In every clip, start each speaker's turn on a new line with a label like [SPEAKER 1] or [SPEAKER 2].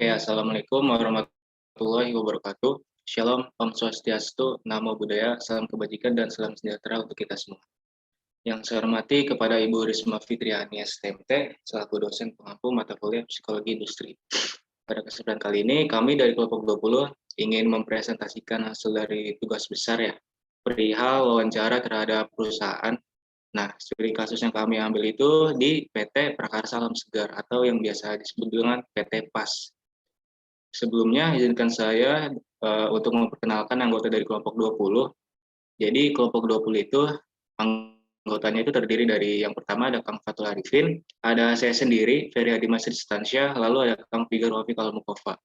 [SPEAKER 1] Oke, Assalamualaikum warahmatullahi wabarakatuh. Shalom, Om Swastiastu, Namo Buddhaya, salam kebajikan dan salam sejahtera untuk kita semua. Yang saya hormati kepada Ibu Risma Fitriani STMT, selaku dosen pengampu mata kuliah Psikologi Industri. Pada kesempatan kali ini, kami dari kelompok 20 ingin mempresentasikan hasil dari tugas besar ya, perihal wawancara terhadap perusahaan. Nah, studi kasus yang kami ambil itu di PT Prakarsa Alam Segar atau yang biasa disebut dengan PT PAS. Sebelumnya, izinkan saya untuk memperkenalkan anggota dari kelompok 20. Jadi, kelompok 20 itu anggotanya itu terdiri dari yang pertama ada Kang Fatul Arifin, ada saya sendiri, Ferry Hadi Masri Stansyah, lalu ada Kang Figar Wafiq Al-Mukofa.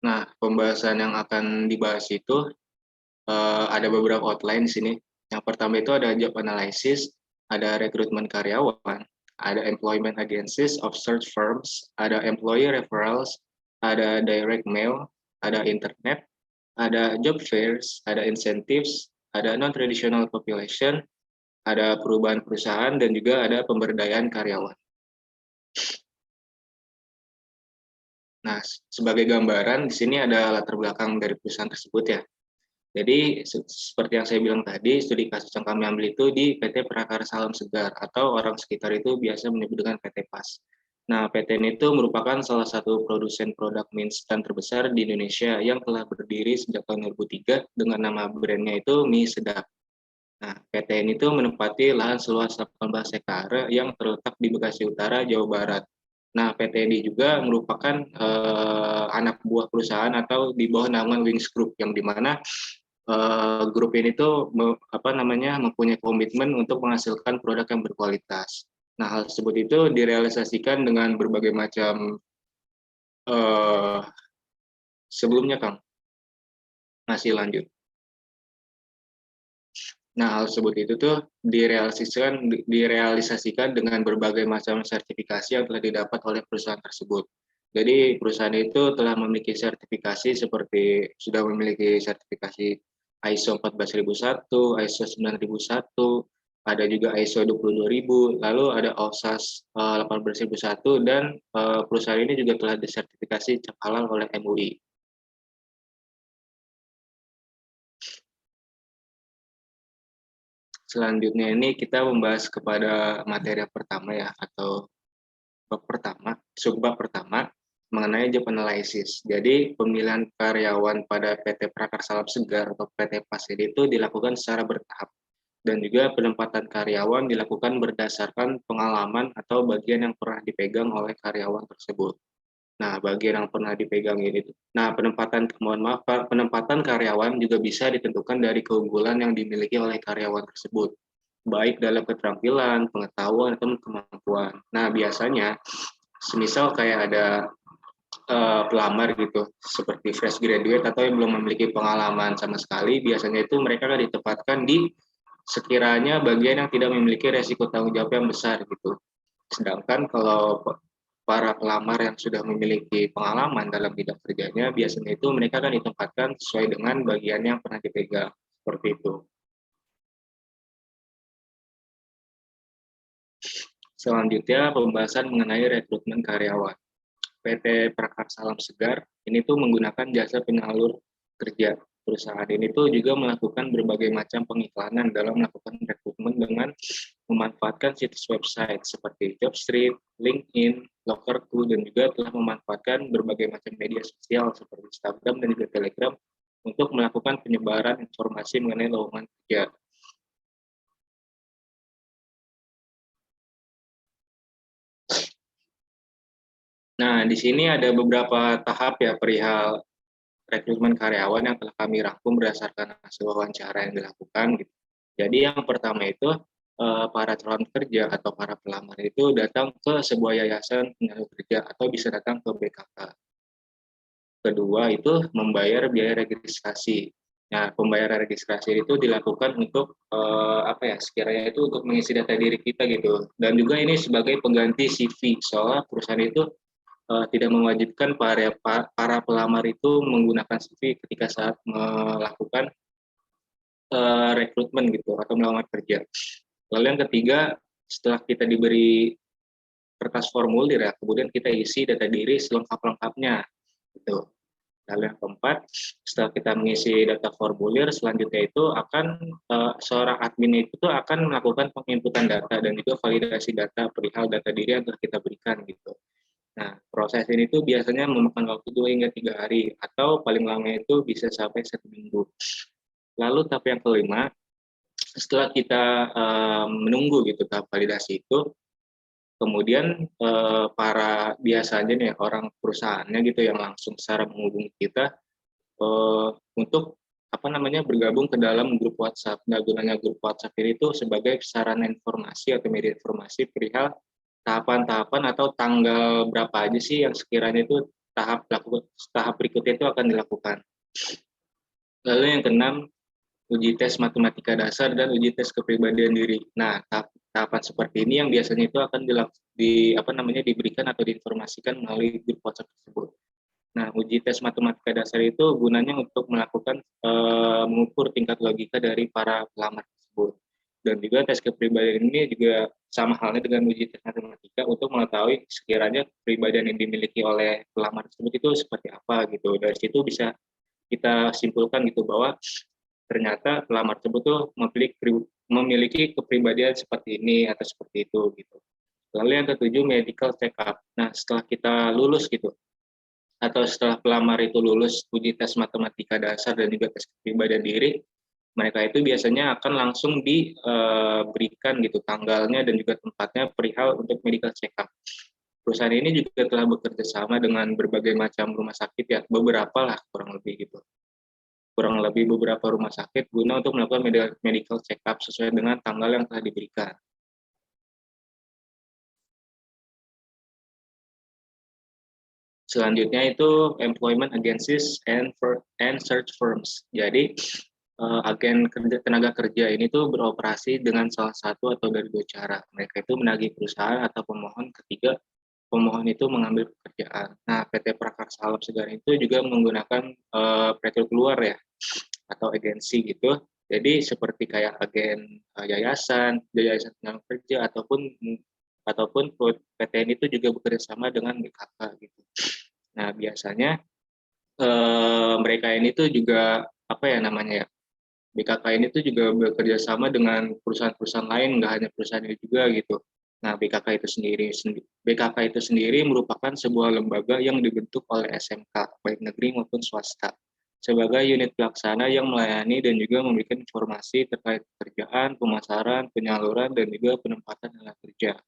[SPEAKER 1] Nah, pembahasan yang akan dibahas itu ada beberapa outline di sini. Yang pertama itu ada job analysis, ada rekrutmen karyawan, ada employment agencies of search firms, ada employee referrals, ada direct mail, ada internet, ada job fairs, ada incentives, ada non-traditional population, ada perubahan perusahaan, dan juga ada pemberdayaan karyawan. Nah, sebagai gambaran, di sini ada latar belakang dari perusahaan tersebut ya. Jadi seperti yang saya bilang tadi, studi kasus yang kami ambil itu di PT Prakarsa Alam Segar atau orang sekitar itu biasa menyebut dengan PT PAS. Nah, PT ini itu merupakan salah satu produsen produk mie instan terbesar di Indonesia yang telah berdiri sejak tahun 2003 dengan nama brandnya itu Mie Sedap. Nah, PT ini itu menempati lahan seluas 18 hektar yang terletak di Bekasi Utara, Jawa Barat. Nah, PT ini juga merupakan anak buah perusahaan atau di bawah naungan Wings Group yang dimana grup ini tuh mempunyai komitmen untuk menghasilkan produk yang berkualitas. Nah, hal tersebut itu direalisasikan dengan berbagai macam uh, sebelumnya, Kang. Masih lanjut. Nah, hal tersebut itu tuh direalisasikan dengan berbagai macam sertifikasi yang telah didapat oleh perusahaan tersebut. Jadi, perusahaan itu telah memiliki sertifikasi seperti sudah memiliki sertifikasi ISO 14001, ISO 9001, ada juga ISO 22000, lalu ada OHSAS 18001, dan perusahaan ini juga telah disertifikasi cap halal oleh MUI. Selanjutnya ini kita membahas kepada materi yang pertama ya, atau subbab pertama mengenai job analysis. Jadi pemilihan karyawan pada PT Prakarsa Alam Segar atau PT PAS itu dilakukan secara bertahap dan juga penempatan karyawan dilakukan berdasarkan pengalaman atau bagian yang pernah dipegang oleh karyawan tersebut. Nah, bagian yang pernah dipegang ini. Nah, penempatan karyawan juga bisa ditentukan dari keunggulan yang dimiliki oleh karyawan tersebut, baik dalam keterampilan, pengetahuan, atau kemampuan. Nah, biasanya, semisal kayak ada pelamar gitu, seperti fresh graduate atau yang belum memiliki pengalaman sama sekali, biasanya itu mereka akan ditempatkan di sekiranya bagian yang tidak memiliki resiko tanggung jawab yang besar gitu. Sedangkan kalau para pelamar yang sudah memiliki pengalaman dalam bidang kerjanya, biasanya itu mereka akan ditempatkan sesuai dengan bagian yang pernah dipegang, seperti itu. Selanjutnya, pembahasan mengenai rekrutmen karyawan. PT Prakarsa Alam Segar ini tuh menggunakan jasa penyalur kerja. Perusahaan ini tuh juga melakukan berbagai macam pengiklanan dalam melakukan rekrutmen dengan memanfaatkan situs website seperti Jobstreet, LinkedIn, Locker2, dan juga telah memanfaatkan berbagai macam media sosial seperti Instagram dan juga Telegram untuk melakukan penyebaran informasi mengenai lowongan kerja. Nah, di sini ada beberapa tahap ya perihal rekrutmen karyawan yang telah kami rangkum berdasarkan hasil wawancara yang dilakukan. Gitu. Jadi yang pertama itu para calon kerja atau para pelamar itu datang ke sebuah yayasan penyalur kerja atau bisa datang ke BKK. Kedua itu membayar biaya registrasi. Nah, pembayaran registrasi itu dilakukan untuk sekiranya itu untuk mengisi data diri kita gitu. Dan juga ini sebagai pengganti CV, soalnya perusahaan itu tidak mewajibkan para pelamar itu menggunakan CV ketika saat melakukan rekrutmen gitu atau melamar kerja. Lalu yang ketiga, setelah kita diberi kertas formulir ya, kemudian kita isi data diri selengkap-lengkapnya gitu. Lalu yang keempat, setelah kita mengisi data formulir, selanjutnya itu akan seorang admin itu akan melakukan penginputan data dan juga validasi data perihal data diri yang telah kita berikan gitu. Nah, proses ini tuh biasanya memakan waktu 2 hingga 3 hari atau paling lama itu bisa sampai 1 minggu. Lalu tahap yang kelima, setelah kita menunggu gitu tahap validasi itu, kemudian para biasanya nih orang perusahaannya gitu yang langsung secara menghubungi kita untuk apa namanya bergabung ke dalam grup WhatsApp. Nah, gunanya grup WhatsApp ini tuh sebagai sarana informasi atau media informasi perihal tahapan-tahapan atau tanggal berapa aja sih yang sekiranya itu tahap berikutnya itu akan dilakukan. Lalu yang keenam, uji tes matematika dasar dan uji tes kepribadian diri. Nah, tahapan seperti ini yang biasanya itu akan diberikan atau diinformasikan melalui grup WhatsApp tersebut. Nah, uji tes matematika dasar itu gunanya untuk melakukan mengukur tingkat logika dari para pelamar tersebut. Dan juga tes kepribadian ini juga sama halnya dengan uji tes matematika untuk mengetahui sekiranya kepribadian yang dimiliki oleh pelamar tersebut itu seperti apa gitu. Dari situ bisa kita simpulkan gitu bahwa ternyata pelamar tersebut tuh memiliki kepribadian seperti ini atau seperti itu gitu. Lalu yang ketujuh, medical check up. Nah, setelah kita lulus gitu atau setelah pelamar itu lulus uji tes matematika dasar dan juga tes kepribadian diri, mereka itu biasanya akan langsung diberikan gitu tanggalnya dan juga tempatnya perihal untuk medical check up. Perusahaan ini juga telah bekerja sama dengan berbagai macam rumah sakit ya, beberapa lah kurang lebih gitu. Kurang lebih beberapa rumah sakit guna untuk melakukan medical check up sesuai dengan tanggal yang telah diberikan. Selanjutnya itu employment agencies and search firms. Jadi agen tenaga kerja ini tuh beroperasi dengan salah satu atau dari dua cara. Mereka itu menagih perusahaan atau pemohon ketika pemohon itu mengambil pekerjaan. Nah, PT Prakarsa Alam Segar itu juga menggunakan perekrut keluar ya atau agensi gitu. Jadi seperti kayak agen yayasan tenaga kerja ataupun PTN itu juga bekerja sama dengan BKK gitu. Nah, biasanya mereka ini tuh juga apa ya namanya ya, BKK ini tuh juga bekerja sama dengan perusahaan-perusahaan lain, nggak hanya perusahaan ini juga gitu. Nah, BKK itu sendiri merupakan sebuah lembaga yang dibentuk oleh SMK, baik negeri maupun swasta, sebagai unit pelaksana yang melayani dan juga memberikan informasi terkait pekerjaan, pemasaran, penyaluran, dan juga penempatan tenaga kerja.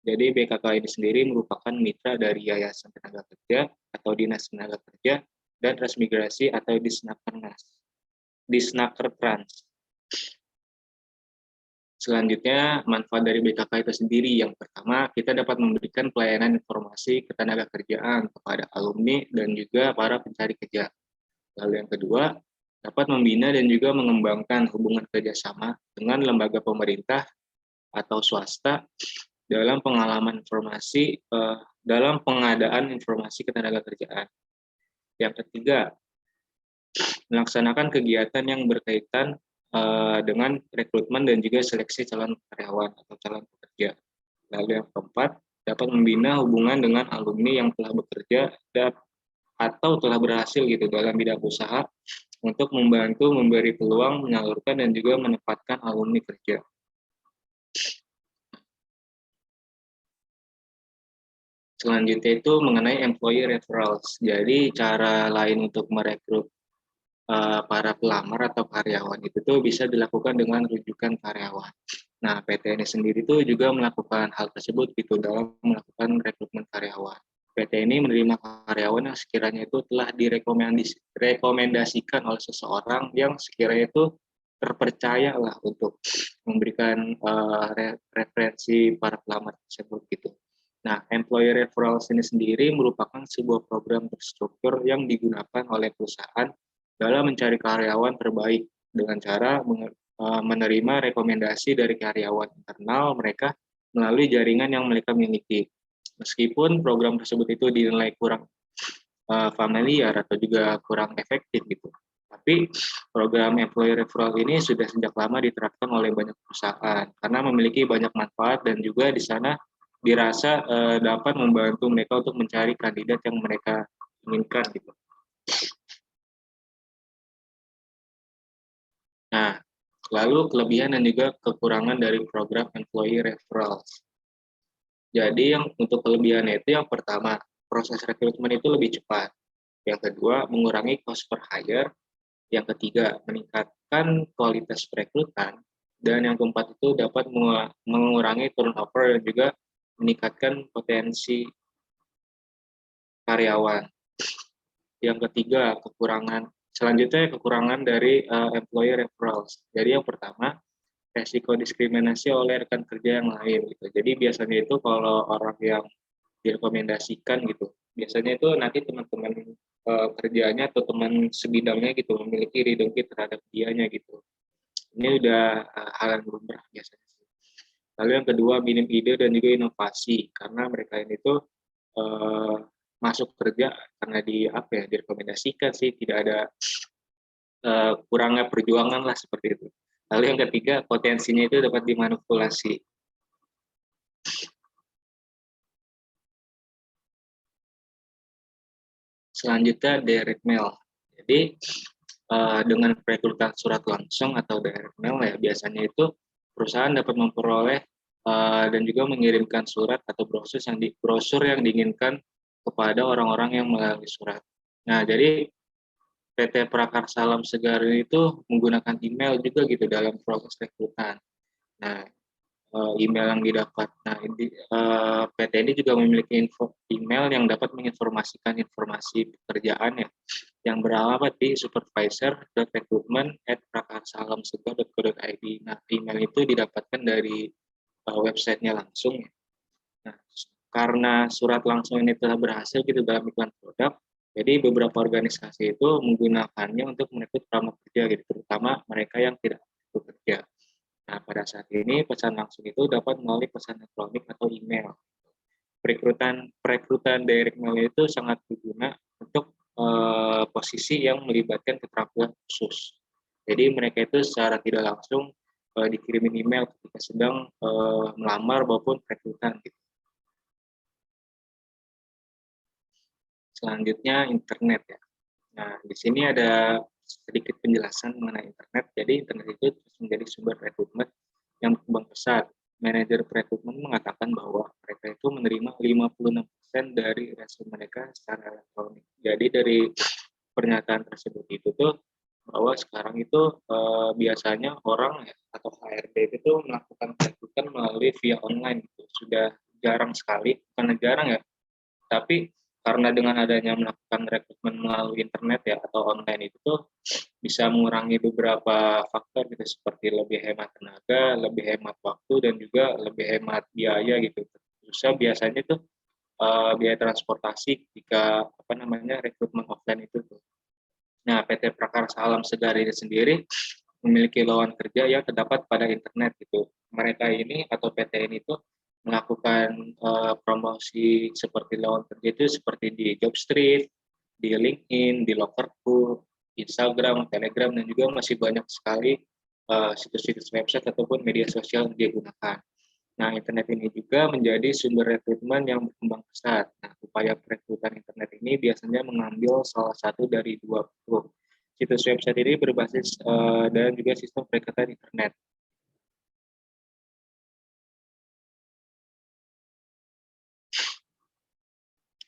[SPEAKER 1] Jadi BKK ini sendiri merupakan mitra dari Yayasan Tenaga Kerja atau Dinas Tenaga Kerja dan Transmigrasi atau Disnakertrans. Selanjutnya, manfaat dari BKK itu sendiri. Yang pertama, kita dapat memberikan pelayanan informasi ketenaga kerjaan kepada alumni dan juga para pencari kerja. Lalu yang kedua, dapat membina dan juga mengembangkan hubungan kerjasama dengan lembaga pemerintah atau swasta dalam dalam pengadaan informasi ketenaga kerjaan. Yang ketiga, melaksanakan kegiatan yang berkaitan dengan rekrutmen dan juga seleksi calon karyawan atau calon pekerja. Lalu yang keempat, dapat membina hubungan dengan alumni yang telah bekerja atau telah berhasil gitu dalam bidang usaha untuk membantu memberi peluang menyalurkan dan juga menempatkan alumni kerja. Selanjutnya itu mengenai employee referrals. Jadi cara lain untuk merekrut para pelamar atau karyawan itu tuh bisa dilakukan dengan rujukan karyawan. Nah, PT ini sendiri tuh juga melakukan hal tersebut gitu dalam melakukan rekrutmen karyawan. PT ini menerima karyawan yang sekiranya itu telah direkomendasikan oleh seseorang yang sekiranya itu terpercaya lah untuk memberikan referensi para pelamar tersebut gitu. Nah, employee referrals ini sendiri merupakan sebuah program terstruktur yang digunakan oleh perusahaan dalam mencari karyawan terbaik dengan cara menerima rekomendasi dari karyawan internal mereka melalui jaringan yang mereka miliki. Meskipun program tersebut itu dinilai kurang familiar atau juga kurang efektif gitu. Tapi program employee referral ini sudah sejak lama diterapkan oleh banyak perusahaan karena memiliki banyak manfaat dan juga di sana dirasa dapat membantu mereka untuk mencari kandidat yang mereka inginkan gitu. Nah, lalu kelebihan dan juga kekurangan dari program employee referrals. Jadi yang untuk kelebihannya itu yang pertama, proses rekrutmen itu lebih cepat. Yang kedua, mengurangi cost per hire. Yang ketiga, meningkatkan kualitas perekrutan. Dan yang keempat itu dapat mengurangi turnover dan juga meningkatkan potensi karyawan. Yang ketiga, kekurangan dari employee referrals. Jadi yang pertama, resiko diskriminasi oleh rekan kerja yang lain gitu. Jadi biasanya itu kalau orang yang direkomendasikan gitu, biasanya itu nanti teman-teman kerjanya atau teman sebidangnya gitu memiliki ridengki terhadap dianya gitu. Ini udah hal yang lumrah biasanya. Lalu yang kedua, minim ide dan juga inovasi karena mereka ini tuh uh, masuk kerja karena direkomendasikan sih, tidak ada kurangnya perjuangan lah seperti itu. Lalu yang ketiga, potensinya itu dapat dimanipulasi. Selanjutnya direct mail. Jadi dengan perekrutan surat langsung atau direct mail ya biasanya itu perusahaan dapat memperoleh dan juga mengirimkan surat atau brosur yang diinginkan kepada orang-orang yang melalui surat. Nah, jadi PT Prakarsa Alam Segar itu menggunakan email juga gitu dalam proses rekrutan. Nah, email yang didapat. Nah, PT ini juga memiliki email yang dapat menginformasikan informasi pekerjaan ya, yang beralamat di supervisor.recruitment@prakarsalamsegar.co.id. Nah, email itu didapatkan dari websitenya langsung. Nah, karena surat langsung ini telah berhasil gitu dalam iklan produk, jadi beberapa organisasi itu menggunakannya untuk merekrut pelamar kerja gitu, terutama mereka yang tidak bekerja. Nah, pada saat ini pesan langsung itu dapat melalui pesan elektronik atau email. Perekrutan direct mail itu sangat berguna untuk posisi yang melibatkan keterampilan khusus. Jadi mereka itu secara tidak langsung dikirimin email ketika sedang melamar maupun perekrutan. Gitu. Selanjutnya internet ya. Nah, di sini ada sedikit penjelasan mengenai internet. Jadi internet itu terus menjadi sumber rekrutmen yang berkembang pesat. Manajer perekrutmen mengatakan bahwa mereka itu menerima 56% dari resume mereka secara elektronik. Jadi dari pernyataan tersebut itu tuh bahwa sekarang itu biasanya orang ya, atau HRD itu melakukan perekrutan melalui via online gitu. Sudah jarang sekali, bukan jarang ya, tapi karena dengan adanya melakukan rekrutmen melalui internet ya atau online itu tuh bisa mengurangi beberapa faktor gitu seperti lebih hemat tenaga, lebih hemat waktu dan juga lebih hemat biaya gitu. Terus biasanya tuh biaya transportasi ketika rekrutmen offline itu tuh. Nah, PT Prakarsa Alam Segar ini sendiri memiliki lowongan kerja yang terdapat pada internet gitu. Mereka ini atau PT ini tuh melakukan promosi seperti lowongan kerja itu seperti di Jobstreet, di LinkedIn, di Lokerku, Instagram, Telegram, dan juga masih banyak sekali situs-situs website ataupun media sosial yang dia gunakan. Nah, internet ini juga menjadi sumber rekrutmen yang berkembang pesat. Nah, upaya perekrutan internet ini biasanya mengambil salah satu dari dua bentuk. Situs website ini berbasis dan juga sistem perekrutan internet.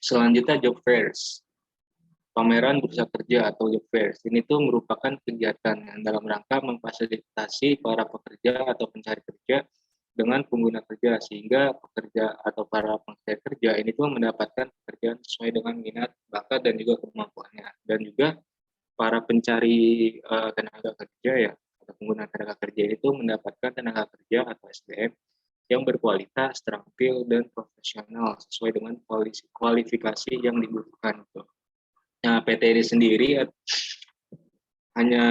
[SPEAKER 1] Selanjutnya job fairs. Pameran bursa kerja atau job fairs. Ini tuh merupakan kegiatan yang dalam rangka memfasilitasi para pekerja atau pencari kerja dengan pengguna kerja sehingga pekerja atau para pencari kerja ini tuh mendapatkan pekerjaan sesuai dengan minat, bakat dan juga kemampuannya. Dan juga para pencari tenaga kerja ya atau pengguna tenaga kerja itu mendapatkan tenaga kerja atau SDM yang berkualitas, terampil dan profesional sesuai dengan kualifikasi yang dibutuhkan. Nah, PT ini sendiri hanya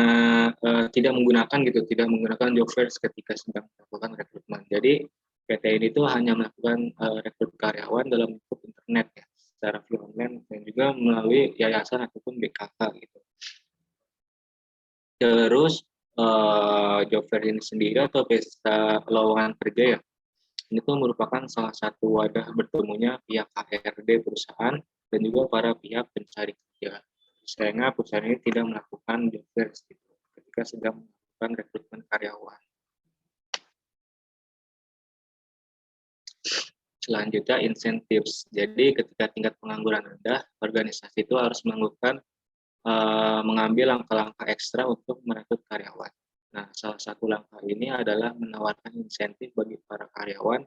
[SPEAKER 1] tidak menggunakan job fairs ketika sedang melakukan rekrutmen. Jadi PT ini tuh hanya melakukan rekrut karyawan dalam bentuk internet ya, secara via online dan juga melalui yayasan ataupun BKK gitu. Terus job fair ini sendiri atau pesta lowongan kerja ya, ini tuh merupakan salah satu wadah bertemunya pihak HRD perusahaan dan juga para pihak pencari kerja. Sehingga perusahaan ini tidak melakukan job fair gitu, ketika sedang melakukan rekrutmen karyawan. Selanjutnya insentif. Jadi ketika tingkat pengangguran rendah, organisasi itu harus melakukan mengambil langkah-langkah ekstra untuk merekrut karyawan. Nah, salah satu langkah ini adalah menawarkan insentif bagi para karyawan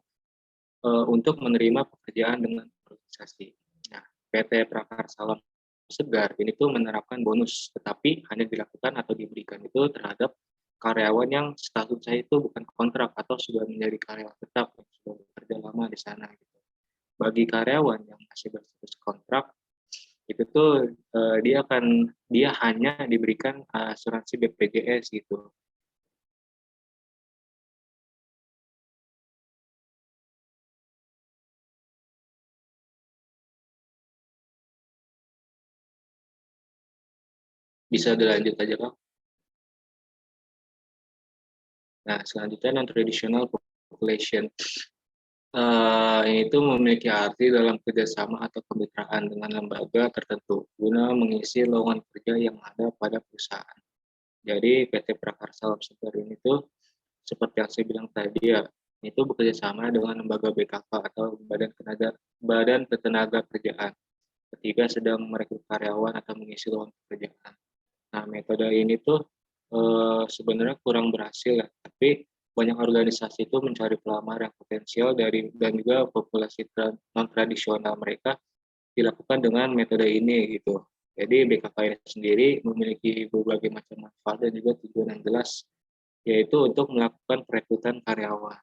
[SPEAKER 1] untuk menerima pekerjaan dengan organisasi. Nah, PT Prakarsa Alam Segar ini tuh menerapkan bonus, tetapi hanya dilakukan atau diberikan itu terhadap karyawan yang statusnya itu bukan kontrak atau sudah menjadi karyawan tetap, yang sudah bekerja lama di sana gitu. Bagi karyawan yang masih berstatus kontrak, itu tuh dia hanya diberikan asuransi BPJS gitu. Bisa dilanjut aja, Kak. Nah, selanjutnya non-traditional population. Ini tuh memiliki arti dalam kerjasama atau kemitraan dengan lembaga tertentu guna mengisi lowongan kerja yang ada pada perusahaan. Jadi PT Prakarsa Segar ini tuh seperti yang saya bilang tadi ya, itu bekerja sama dengan lembaga BKK atau Badan Ketenaga Kerjaan ketika sedang merekrut karyawan atau mengisi lowongan pekerjaan. Nah, metode ini tuh sebenarnya kurang berhasil ya, tapi banyak organisasi itu mencari pelamar yang potensial dari dan juga populasi non tradisional mereka dilakukan dengan metode ini gitu. Jadi BKK ini sendiri memiliki berbagai macam manfaat dan juga tujuan yang jelas, yaitu untuk melakukan perekrutan karyawan.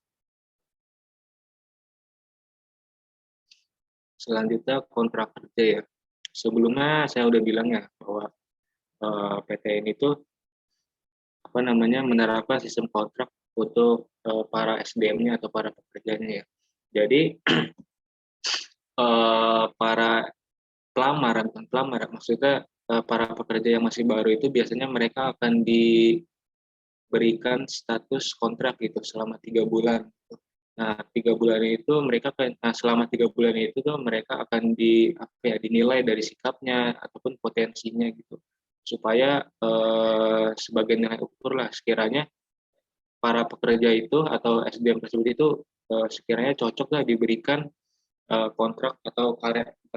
[SPEAKER 1] Selanjutnya kontrak kerja ya. Sebelumnya saya udah bilang ya bahwa PT ini tuh menerapkan sistem kontrak untuk para SDM-nya atau para pekerjanya ya. Jadi para pelamar, bukan pelamar, maksudnya para pekerja yang masih baru itu biasanya mereka akan diberikan status kontrak gitu selama 3 bulan. Nah, 3 bulan itu selama 3 bulan itu tuh mereka akan dinilai dari sikapnya ataupun potensinya gitu, supaya sebagai nilai ukur lah sekiranya para pekerja itu atau SDM tersebut itu sekiranya cocok lah diberikan kontrak atau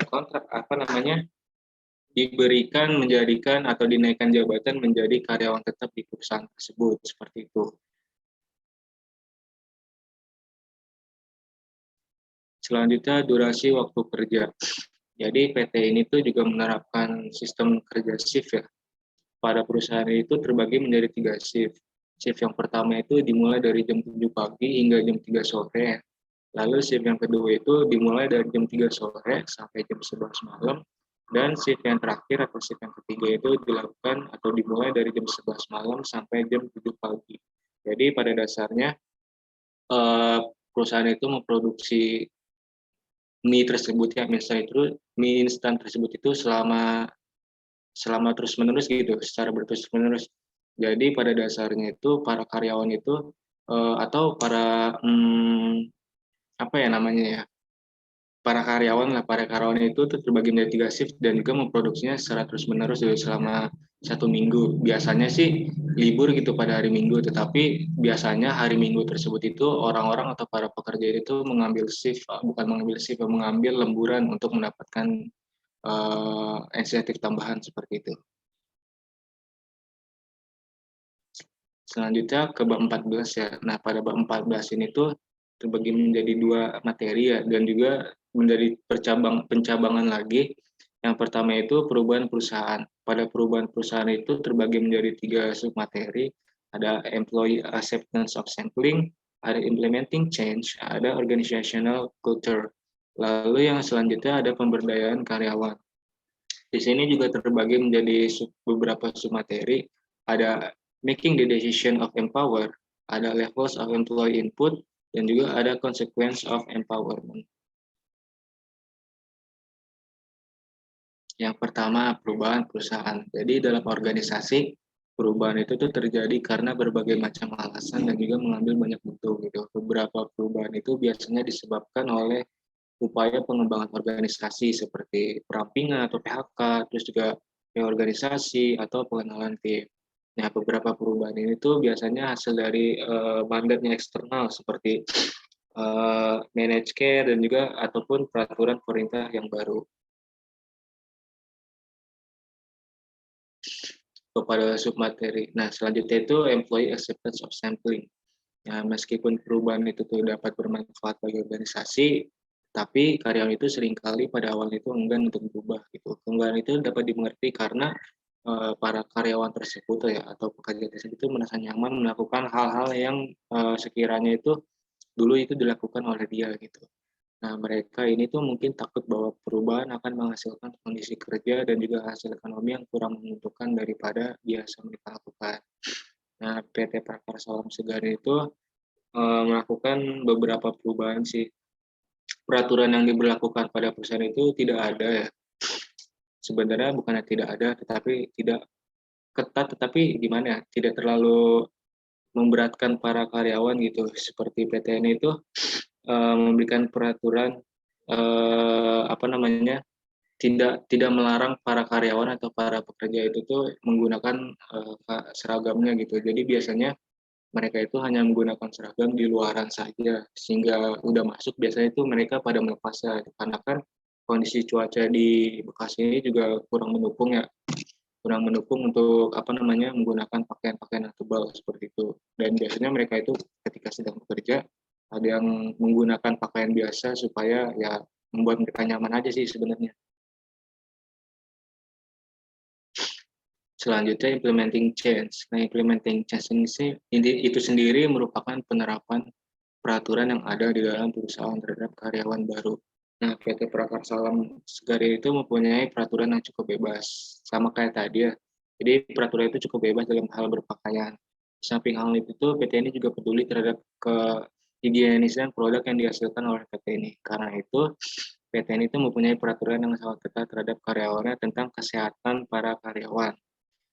[SPEAKER 1] kontrak diberikan menjadikan atau dinaikkan jabatan menjadi karyawan tetap di perusahaan tersebut seperti itu. Selanjutnya durasi waktu kerja. Jadi PT ini tuh juga menerapkan sistem kerja shift ya. Pada perusahaan itu terbagi menjadi 3 shift. Shift yang pertama itu dimulai dari jam 7 pagi hingga jam 3 sore. Lalu shift yang kedua itu dimulai dari jam 3 sore sampai jam 11 malam. Dan shift yang terakhir atau shift yang ketiga itu dilakukan atau dimulai dari jam 11 malam sampai jam 7 pagi. Jadi pada dasarnya perusahaan itu memproduksi mie tersebut ya, mie instan tersebut itu selama terus-menerus gitu, secara berterus-menerus. Jadi pada dasarnya itu para karyawan itu atau para apa ya namanya ya, para karyawan itu terbagi menjadi 3 shift dan juga memproduksinya secara terus-menerus dari selama 1 minggu. Biasanya sih libur gitu pada hari Minggu, tetapi biasanya hari Minggu tersebut itu orang-orang atau para pekerja itu mengambil lemburan untuk mendapatkan insentif tambahan seperti itu. Selanjutnya ke bab 14 ya. Nah, pada bab 14 ini tuh terbagi menjadi 2 materi ya, dan juga menjadi pencabangan lagi. Yang pertama itu perubahan perusahaan. Pada perubahan perusahaan itu terbagi menjadi 3 submateri. Ada employee acceptance of sampling, ada implementing change, ada organizational culture. Lalu yang selanjutnya ada pemberdayaan karyawan. Di sini juga terbagi menjadi beberapa submateri. Ada making the decision of empower, ada levels of employee input, dan juga ada consequence of empowerment. Yang pertama, perubahan perusahaan. Jadi dalam organisasi, Perubahan itu tuh terjadi karena berbagai macam alasan dan juga mengambil banyak bentuk gitu. Beberapa perubahan itu biasanya disebabkan oleh upaya pengembangan organisasi seperti perampingan atau PHK, terus juga reorganisasi atau pengenalan tim. Nah, beberapa perubahan ini tuh biasanya hasil dari mandatnya eksternal seperti manage care dan juga ataupun peraturan pemerintah yang baru. Kepada submateri. Nah, selanjutnya itu employee acceptance of sampling. Nah, meskipun perubahan itu tuh dapat bermanfaat bagi organisasi, tapi karyawan itu seringkali pada awalnya itu enggan untuk berubah gitu. Enggan itu dapat dimengerti karena para karyawan tersebut ya atau pekerja tersebut itu merasa nyaman melakukan hal-hal yang sekiranya itu dulu itu dilakukan oleh dia gitu. Nah, mereka ini tuh mungkin takut bahwa perubahan akan menghasilkan kondisi kerja dan juga hasil ekonomi yang kurang menguntungkan daripada biasa mereka lakukan. Nah, PT Prakarsa Alam Segar itu melakukan beberapa perubahan sih. Peraturan yang diberlakukan pada perusahaan itu tidak ada ya. Sebenarnya bukannya tidak ada, tetapi tidak ketat, tetapi gimana ya, tidak terlalu memberatkan para karyawan gitu. Seperti PTN itu memberikan peraturan apa namanya tidak melarang para karyawan atau para pekerja itu tuh menggunakan seragamnya gitu. Jadi biasanya mereka itu hanya menggunakan seragam di luaran saja sehingga udah masuk biasanya itu mereka pada melepasnya karena kan kondisi cuaca di Bekasi ini juga kurang mendukung ya, kurang mendukung untuk apa namanya menggunakan pakaian-pakaian yang tebal seperti itu. Dan biasanya mereka itu ketika sedang bekerja ada yang menggunakan pakaian biasa supaya ya membuat mereka nyaman aja sih sebenarnya. Selanjutnya implementing change. Nah, implementing change ini itu sendiri merupakan penerapan peraturan yang ada di dalam perusahaan terhadap karyawan baru. Nah, PT Prakarsa Alam Segar itu mempunyai peraturan yang cukup bebas, sama kayak tadi ya. Jadi peraturan itu cukup bebas dalam hal berpakaian. Di samping hal itu, PT ini juga peduli terhadap kehigienisan produk yang dihasilkan oleh PT ini. Karena itu, PT ini itu mempunyai peraturan yang sangat ketat terhadap karyawannya tentang kesehatan para karyawan.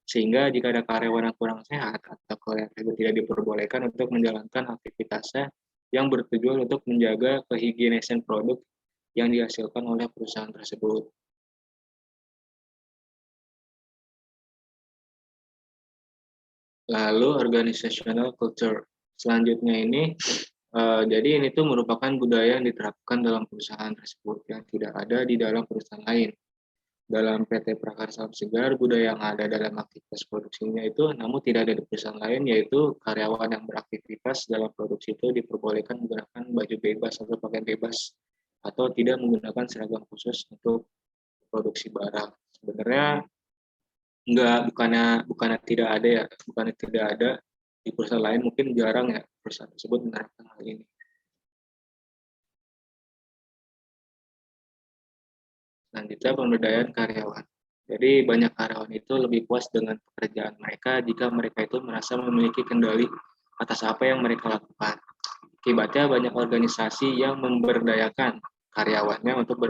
[SPEAKER 1] Sehingga jika ada karyawan yang kurang sehat atau karyawan itu tidak diperbolehkan untuk menjalankan aktivitasnya yang bertujuan untuk menjaga kehigienisan produk yang dihasilkan oleh perusahaan tersebut. Lalu organizational culture. Selanjutnya ini jadi ini tuh merupakan budaya yang diterapkan dalam perusahaan tersebut yang tidak ada di dalam perusahaan lain. Dalam PT Prakarsa Segar, budaya yang ada dalam aktivitas produksinya itu namun tidak ada di perusahaan lain, yaitu karyawan yang beraktivitas dalam produksi itu diperbolehkan menggunakan baju bebas atau pakaian bebas atau tidak menggunakan seragam khusus untuk produksi barang. Sebenarnya enggak, bukannya tidak ada ya, bukannya tidak ada di perusahaan lain, mungkin jarang ya perusahaan tersebut menerapkan hal ini. Selanjutnya pemberdayaan karyawan. Jadi banyak karyawan itu lebih puas dengan pekerjaan mereka jika mereka itu merasa memiliki kendali atas apa yang mereka lakukan. Akibatnya banyak organisasi yang memberdayakan karyawannya untuk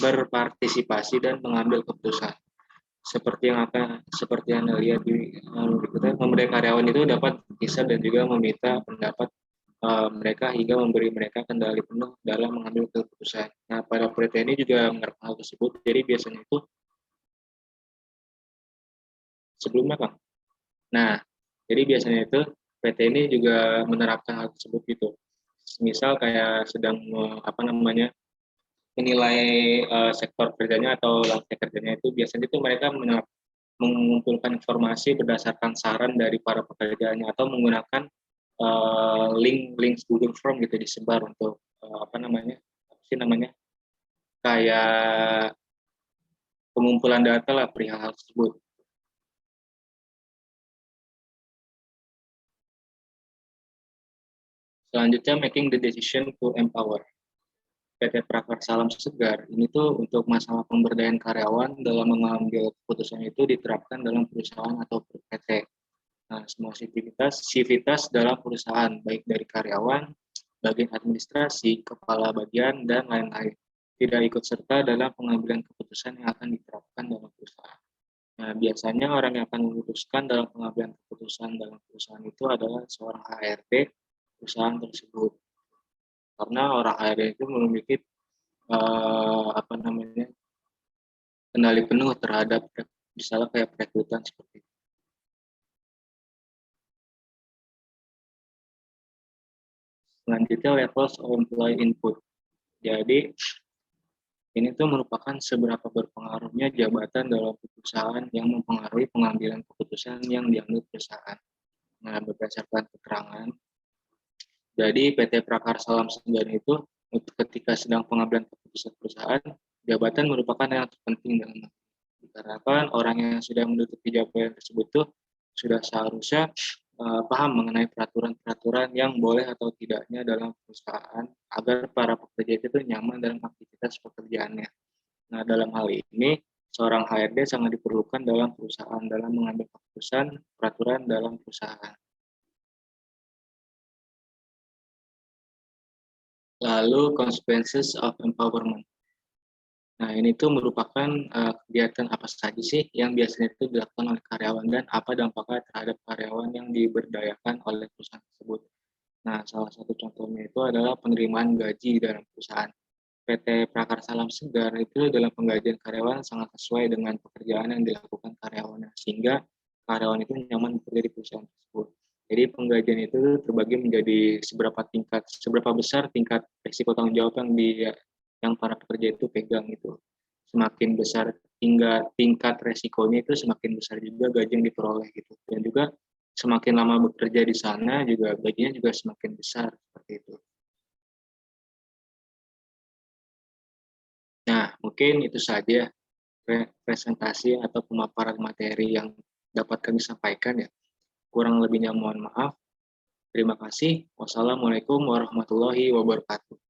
[SPEAKER 1] berpartisipasi dan mengambil keputusan. Seperti yang Anda lihat di berikutnya, pemberdayaan karyawan itu dapat bisa dan juga meminta pendapat mereka hingga memberi mereka kendali penuh dalam mengambil keputusan. Nah, para peneliti ini juga menerapkan hal tersebut. Jadi biasanya itu sebelumnya Kang. Nah, jadi biasanya itu PT ini juga menerapkan hal tersebut gitu. Misal kayak sedang apa namanya menilai sektor kerjanya atau lantai kerjanya itu biasanya itu mereka mengumpulkan informasi berdasarkan saran dari para pekerjaannya atau menggunakan link Google Form gitu disebar untuk apa namanya apa sih namanya kayak pengumpulan data lah perihal hal tersebut. Selanjutnya making the decision to empower. PT Prakarsa Salam Segar ini tuh untuk masalah pemberdayaan karyawan dalam mengambil keputusan itu diterapkan dalam perusahaan atau PT. Nah, semua sivitas dalam perusahaan, baik dari karyawan, bagian administrasi, kepala bagian, dan lain-lain, tidak ikut serta dalam pengambilan keputusan yang akan diterapkan dalam perusahaan. Nah, biasanya orang yang akan memutuskan dalam pengambilan keputusan dalam perusahaan itu adalah seorang HRD perusahaan tersebut. Karena orang HRD itu memiliki apa namanya, kendali penuh terhadap misalnya kayak perekrutan seperti itu. Selanjutnya levels of employee input. Jadi ini tuh merupakan seberapa berpengaruhnya jabatan dalam perusahaan yang mempengaruhi pengambilan keputusan yang diambil perusahaan. Nah, berdasarkan keterangan, jadi PT Prakarsa Salam Segara itu ketika sedang pengambilan keputusan perusahaan, jabatan merupakan yang terpenting dalam dikarenakan orang yang sudah menduduki jabatan tersebut tuh sudah seharusnya paham mengenai peraturan-peraturan yang boleh atau tidaknya dalam perusahaan agar para pekerja itu nyaman dalam aktivitas pekerjaannya. Nah, dalam hal ini, seorang HRD sangat diperlukan dalam perusahaan dalam mengambil keputusan peraturan dalam perusahaan. Lalu, consequences of empowerment. Nah, ini tuh merupakan kegiatan apa saja sih yang biasanya itu dilakukan oleh karyawan dan apa dampaknya terhadap karyawan yang diberdayakan oleh perusahaan tersebut. Nah, salah satu contohnya itu adalah penerimaan gaji dalam perusahaan. PT Prakarsa Salam Segar itu dalam penggajian karyawan sangat sesuai dengan pekerjaan yang dilakukan karyawannya, sehingga karyawan itu nyaman bekerja di perusahaan tersebut. Jadi penggajian itu terbagi menjadi seberapa besar tingkat risiko tanggung jawab yang para pekerja itu pegang itu. Semakin besar hingga tingkat resikonya itu semakin besar juga gaji yang diperoleh gitu. Dan juga semakin lama bekerja di sana juga gajinya juga semakin besar seperti itu. Nah, mungkin itu saja presentasi atau pemaparan materi yang dapat kami sampaikan ya. Kurang lebihnya mohon maaf. Terima kasih. Wassalamualaikum warahmatullahi wabarakatuh.